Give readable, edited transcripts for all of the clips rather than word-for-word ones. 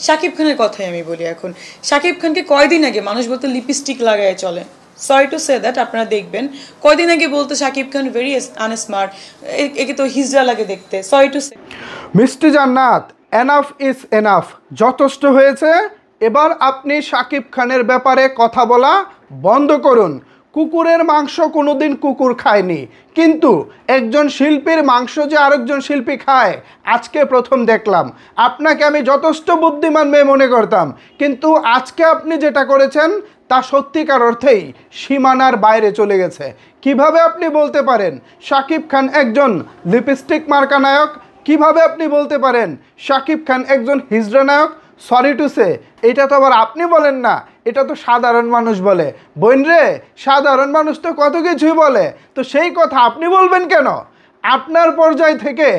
শাকিব খানের কথাই আমি বলি এখন। শাকিব খানকে কয়দিন আগে মানুষ বলতো লিপস্টিক লাগায় চলে, সরি টু সে দ্যাট, আপনারা দেখবেন কয়দিন আগে বলতো শাকিব খান ভেরি আনস্মার্ট, একে তো হিজড়া লাগে দেখতে, সরি টু সে। মিষ্টি জান্নাত, এনাফ ইজ এনাফ, যথেষ্ট হয়েছে। এবার আপনি শাকিব খানের ব্যাপারে কথা বলা বন্ধ করুন। কুকুরের মাংস কোনোদিন কুকুর খায়নি, কিন্তু একজন শিল্পীর মাংস যে আরেকজন শিল্পী খায় আজকে প্রথম দেখলাম। আপনাকে আমি যথেষ্ট বুদ্ধিমান মেয়ে মনে করতাম, কিন্তু আজকে আপনি যেটা করেছেন তা সত্যিকার অর্থেই সীমানার বাইরে চলে গেছে। কিভাবে আপনি বলতে পারেন শাকিব খান একজন লিপস্টিক মার্কা নায়ক? কিভাবে আপনি বলতে পারেন শাকিব খান একজন হিজড়া নায়ক? সরি টু সে, এটা তো আবার আপনি বলেন না, এটা তো সাধারণ মানুষ বলে। বোন রে, সাধারণ মানুষ তো কত কিছুই বলে, তো সেই কথা আপনি বলবেন কেন? আপনার পর্যায় থেকে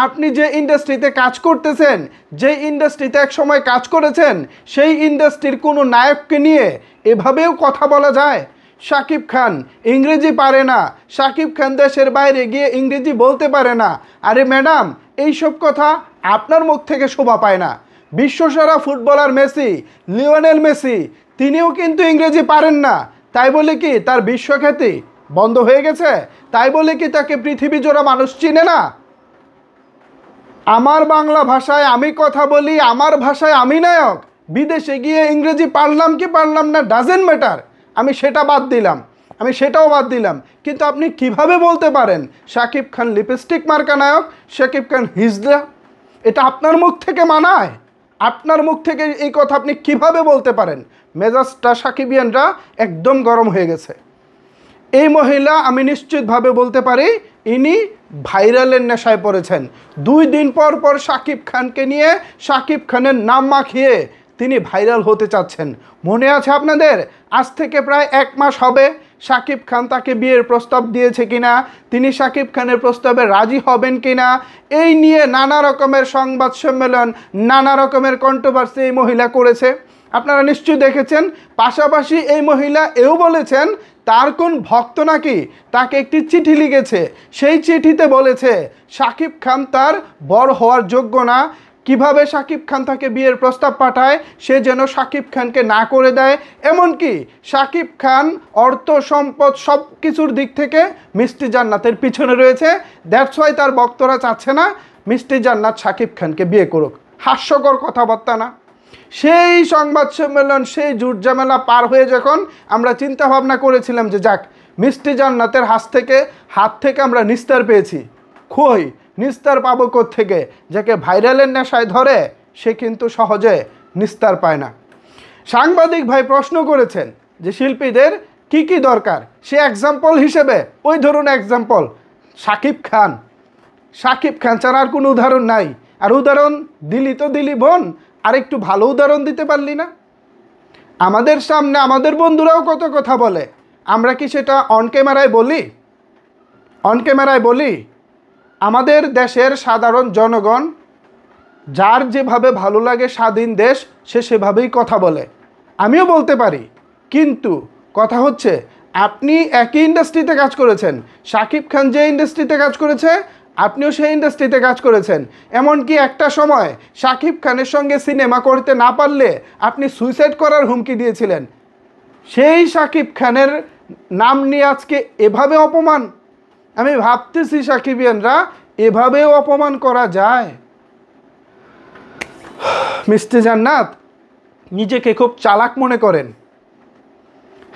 আপনি যে ইন্ডাস্ট্রিতে কাজ করতেছেন, যে ইন্ডাস্ট্রিতে এক সময় কাজ করেছেন, সেই ইন্ডাস্ট্রির কোনো নায়ককে নিয়ে এভাবেও কথা বলা যায়? শাকিব খান ইংরেজি পারে না, শাকিব খান দেশের বাইরে গিয়ে ইংরেজি বলতে পারে না। আরে ম্যাডাম, এইসব কথা আপনার মুখ থেকে শোভা পায় না। বিশ্বসেরা ফুটবলার মেসি, লিওনেল মেসি, তিনিও কিন্তু ইংরেজি পারেন না। তাই বলে কি তার বিশ্বখ্যাতি বন্ধ হয়ে গেছে? তাই বলে কি তাকে পৃথিবী জোড়া মানুষ চিনে না? আমার বাংলা ভাষায় আমি কথা বলি, আমার ভাষায় আমি নায়ক। বিদেশে গিয়ে ইংরেজি পারলাম কি পারলাম না ডাজেন্ট ম্যাটার, আমি সেটা বাদ দিলাম, আমি সেটাও বাদ দিলাম। কিন্তু আপনি কিভাবে বলতে পারেন শাকিব খান লিপস্টিক মার্কা নায়ক, শাকিব খান হিজড়া? এটা আপনার মুখ থেকে মানায়? আপনার মুখ থেকে এই কথা আপনি কিভাবে বলতে পারেন? মেজাজটা সাকিবিয়ানরা একদম গরম হয়ে গেছে। এই মহিলা আমি নিশ্চিতভাবে বলতে পারি ইনি ভাইরালের নেশায় পড়েছেন। 2 দিন পর পর শাকিব খানকে নিয়ে শাকিব খানের নাম মাখিয়ে তিনি ভাইরাল হতে চাচ্ছেন। মনে আছে আপনাদের? আজ থেকে প্রায় 1 মাস হবে শাকিব খান তাকে বিয়ের প্রস্তাব দিয়েছে কিনা, তিনি শাকিব খানের প্রস্তাবে রাজি হবেন কিনা, এই নিয়ে নানা রকমের সংবাদ সম্মেলন, নানা রকমের কন্ট্রোভার্সি এই মহিলা করেছে। আপনারা নিশ্চয়ই দেখেছেন। পাশাপাশি এই মহিলা এও বলেছেন তার কোন ভক্ত নাকি তাকে একটি চিঠি লিখেছে, সেই চিঠিতে বলেছে শাকিব খান তার বর হওয়ার যোগ্য না। কিভাবে শাকিব খান তাকে বিয়ের প্রস্তাব পাঠায় সে যেন শাকিব খানকে না করে দেয়। এমনকি শাকিব খান অর্থ সম্পদ সব কিছুর দিক থেকে মিষ্টি জান্নাতের পিছনে রয়েছে। দ্যাটস ওয়াই তার ভক্তরা চাচ্ছে না মিষ্টি জান্নাত শাকিব খানকে বিয়ে করুক। হাস্যকর কথাবার্তা না? সেই সংবাদ সম্মেলন, সেই জুট ঝামেলা পার হয়ে যখন আমরা চিন্তা ভাবনা করেছিলাম যে যাক মিষ্টি জান্নাতের হাত থেকে আমরা নিস্তার পেয়েছি, কই নিস্তার পাবো থেকে? যাকে ভাইরালের নেশায় ধরে সে কিন্তু সহজে নিস্তার পায় না। সাংবাদিক ভাই প্রশ্ন করেছেন যে শিল্পীদের কি কি দরকার, সে এক্সাম্পল হিসেবে ওই ধরুন এক্সাম্পল শাকিব খান। শাকিব খান ছাড়া আর কোনো উদাহরণ নাই। আর উদাহরণ দিলি তো দিলি বোন, আর একটু ভালো উদাহরণ দিতে পারলি না? আমাদের সামনে আমাদের বন্ধুরাও কত কথা বলে, আমরা কি সেটা অন ক্যামেরায় বলি? অন ক্যামেরায় বলি? আমাদের দেশের সাধারণ জনগণ যার যেভাবে ভালো লাগে, স্বাধীন দেশ, সে সেভাবেই কথা বলে, আমিও বলতে পারি। কিন্তু কথা হচ্ছে আপনি একই ইন্ডাস্ট্রিতে কাজ করেছেন, শাকিব খান যে ইন্ডাস্ট্রিতে কাজ করেছে আপনিও সেই ইন্ডাস্ট্রিতে কাজ করেছেন। এমনকি একটা সময় শাকিব খানের সঙ্গে সিনেমা করতে না পারলে আপনি সুইসাইড করার হুমকি দিয়েছিলেন। সেই শাকিব খানের নাম নিয়ে আজকে এভাবে অপমান, আমি ভাবতেছি সাকিবিয়ানরা এভাবেও অপমান করা যায়? মিষ্টি জান্নাত নিজেকে খুব চালাক মনে করেন।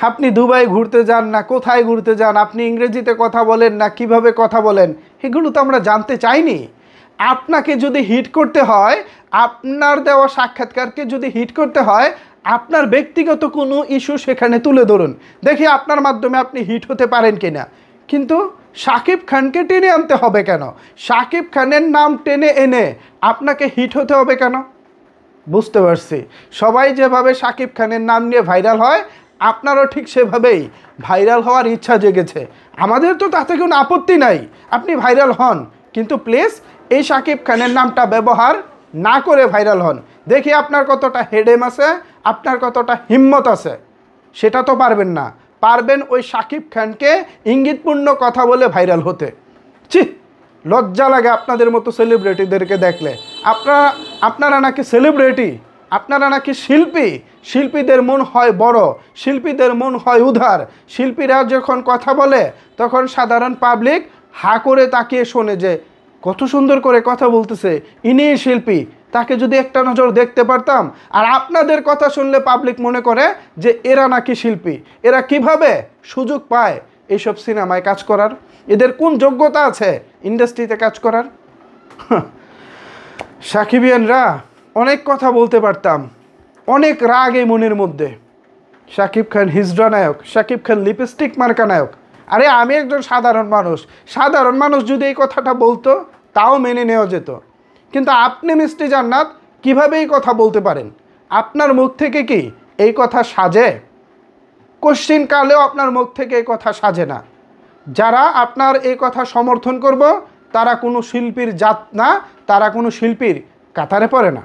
আপনি দুবাই ঘুরতে যান না, কোথায় ঘুরতে যান, আপনি ইংরেজিতে কথা বলেন না, কিভাবে কথা বলেন, এগুলো তো আমরা জানতে চাইনি। আপনাকে যদি হিট করতে হয়, আপনার দেওয়া সাক্ষাৎকারকে যদি হিট করতে হয়, আপনার ব্যক্তিগত কোনো ইস্যু সেখানে তুলে ধরুন, দেখি আপনার মাধ্যমে আপনি হিট হতে পারেন কিনা। কিন্তু শাকিব খানকে টেনে আনতে হবে কেন? শাকিব খানের নাম টেনে এনে আপনাকে হিট হতে হবে কেন? বুঝতে পারছি, সবাই যেভাবে শাকিব খানের নাম নিয়ে ভাইরাল হয় আপনারও ঠিক সেভাবেই ভাইরাল হওয়ার ইচ্ছা জেগেছে। আমাদের তো তাতে কোনো আপত্তি নাই, আপনি ভাইরাল হন, কিন্তু প্লিজ এই শাকিব খানের নামটা ব্যবহার না করে ভাইরাল হন। দেখি আপনার কতটা হেডেম আছে, আপনার কতটা হিম্মত আছে। সেটা তো পারবেন না, পারবেন ওই শাকিব খানকে ইঙ্গিতপূর্ণ কথা বলে ভাইরাল হতে। ছি, লজ্জা লাগে আপনাদের মতো সেলিব্রিটিদেরকে দেখলে। আপনারা নাকি সেলিব্রিটি, আপনারা নাকি শিল্পী, শিল্পীদের মন হয় বড়, শিল্পীদের মন হয় উদার, শিল্পীরা যখন কথা বলে তখন সাধারণ পাবলিক হা করে তাকিয়ে শোনে যে কত সুন্দর করে কথা বলতেছে, ইনি শিল্পী, তাকে যদি একটা নজর দেখতে পারতাম। আর আপনাদের কথা শুনলে পাবলিক মনে করে যে এরা নাকি শিল্পী, এরা কিভাবে সুযোগ পায় এইসব সিনেমায় কাজ করার, এদের কোন যোগ্যতা আছে ইন্ডাস্ট্রিতে কাজ করার। সাকিবিয়ানরা অনেক কথা বলতে পারতাম, অনেক রাগ এই মনের মধ্যে। শাকিব খান হিজড়া নায়ক, শাকিব খান লিপস্টিক মার্কা নায়ক। আরে আমি একজন সাধারণ মানুষ, সাধারণ মানুষ যদি এই কথাটা বলতো তাও মেনে নেওয়া যেত, কিন্তু আপনি মিষ্টি জান্নাত কীভাবে এই কথা বলতে পারেন? আপনার মুখ থেকে কি এই কথা সাজে? কোশ্চিন কালেও আপনার মুখ থেকে এই কথা সাজে না। যারা আপনার এই কথা সমর্থন করব তারা কোনো শিল্পীর জাত না, তারা কোনো শিল্পীর কাতারে পড়ে না।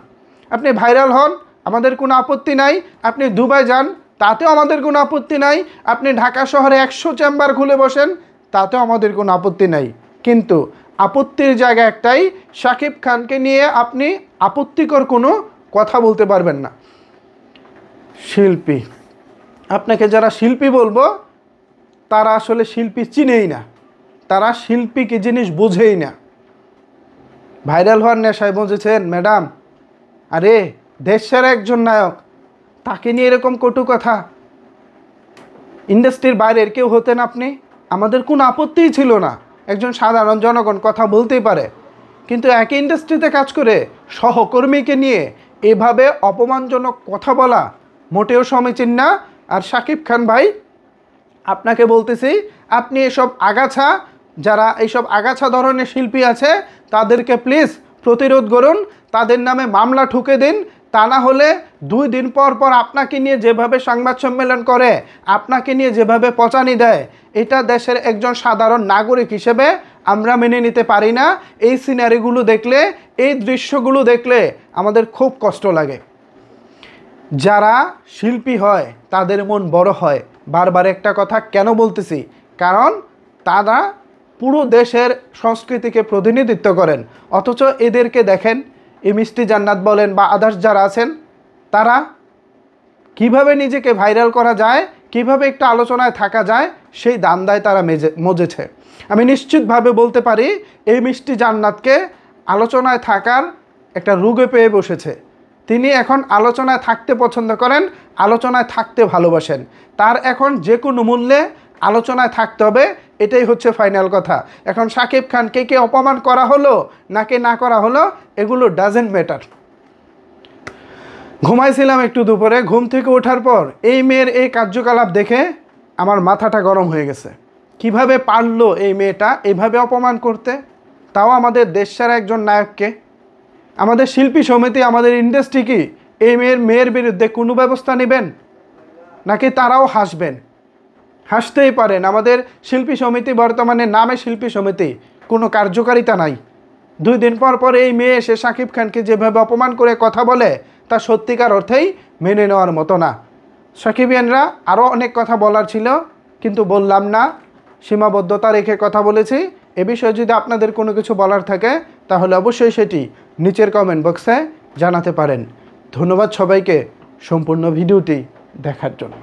আপনি ভাইরাল হন, আমাদের কোনো আপত্তি নাই। আপনি দুবাই যান, তাতেও আমাদের কোনো আপত্তি নাই। আপনি ঢাকা শহরে 100 চেম্বার খুলে বসেন, তাতেও আমাদের কোনো আপত্তি নাই। কিন্তু আপত্তির জায়গা একটাই, শাকিব খানকে নিয়ে আপনি আপত্তিকর কোনো কথা বলতে পারবেন না। শিল্পী, আপনাকে যারা শিল্পী বলবো তারা আসলে শিল্পী চিনেই না, তারা শিল্পী কি জিনিস বোঝেই না। ভাইরাল হওয়ার নেশায় বুঝেছেন ম্যাডাম? আরে দেশের একজন নায়ক, তাকে নিয়ে এরকম কটু কথা, ইন্ডাস্ট্রির বাইরের কেউ হতেন আপনি, আমাদের কোনো আপত্তিই ছিল না। একজন সাধারণ জনগণ কথা বলতেই পারে, কিন্তু একই ইন্ডাস্ট্রিতে কাজ করে সহকর্মীকে নিয়ে এভাবে অপমানজনক কথা বলা মোটেও সমীচীন না। আর শাকিব খান ভাই, আপনাকে বলতেছি, আপনি এসব আগাছা, যারা এইসব আগাছা ধরনের শিল্পী আছে তাদেরকে প্লিজ প্রতিরোধ করুন, তাদের নামে মামলা ঠুকে দিন। তা না হলে 2 দিন পর পর আপনাকে নিয়ে যেভাবে সংবাদ সম্মেলন করে, আপনাকে নিয়ে যেভাবে পচানি দেয়, এটা দেশের একজন সাধারণ নাগরিক হিসেবে আমরা মেনে নিতে পারি না। এই সিনারিগুলো দেখলে, এই দৃশ্যগুলো দেখলে আমাদের খুব কষ্ট লাগে। যারা শিল্পী হয় তাদের মন বড় হয়। বারবার একটা কথা কেন বলতেছি? কারণ তারা পুরো দেশের সংস্কৃতিকে প্রতিনিধিত্ব করেন। অথচ এদেরকে দেখেন, এই মিষ্টি জান্নাত বলেন বা আদার্স যারা আছেন, তারা কিভাবে নিজেকে ভাইরাল করা যায়, কিভাবে একটু আলোচনায় থাকা যায়, সেই দান্দায় তারা মজেছে। আমি নিশ্চিতভাবে বলতে পারি এই মিষ্টি জান্নাতকে আলোচনায় থাকার একটা রোগে পেয়ে বসেছে। তিনি এখন আলোচনায় থাকতে পছন্দ করেন, আলোচনায় থাকতে ভালোবাসেন। তার এখন যে কোনো মূল্যে আলোচনায় থাকতে হবে, এটাই হচ্ছে ফাইনাল কথা। এখন শাকিব খানকে কে অপমান করা হলো নাকি না করা হলো, এগুলো ডাজেন্ট ম্যাটার। ঘুমাইছিলাম একটু দুপুরে, ঘুম থেকে ওঠার পর এই মেয়ের এই কার্যকলাপ দেখে আমার মাথাটা গরম হয়ে গেছে। কিভাবে পারলো এই মেয়েটা এইভাবে অপমান করতে, তাও আমাদের দেশের একজন নায়ককে। আমাদের শিল্পী সমিতি, আমাদের ইন্ডাস্ট্রি কি এই মেয়ের বিরুদ্ধে কোনো ব্যবস্থা নেবেন নাকি তারাও হাসবেন? হাসতেই পারেন। আমাদের শিল্পী সমিতি বর্তমানে নামে শিল্পী সমিতি, কোনো কার্যকারিতা নাই। 2 দিন পর পর এই মেয়ে এসে শাকিব খানকে যেভাবে অপমান করে কথা বলে, তা সত্যিকার অর্থেই মেনে নেওয়ার মতো না। সাকিবিয়ানরা আরও অনেক কথা বলার ছিল, কিন্তু বললাম না, সীমাবদ্ধতা রেখে কথা বলেছি। এ বিষয়ে যদি আপনাদের কোনো কিছু বলার থাকে তাহলে অবশ্যই সেটি নিচের কমেন্ট বক্সে জানাতে পারেন। ধন্যবাদ সবাইকে সম্পূর্ণ ভিডিওটি দেখার জন্য।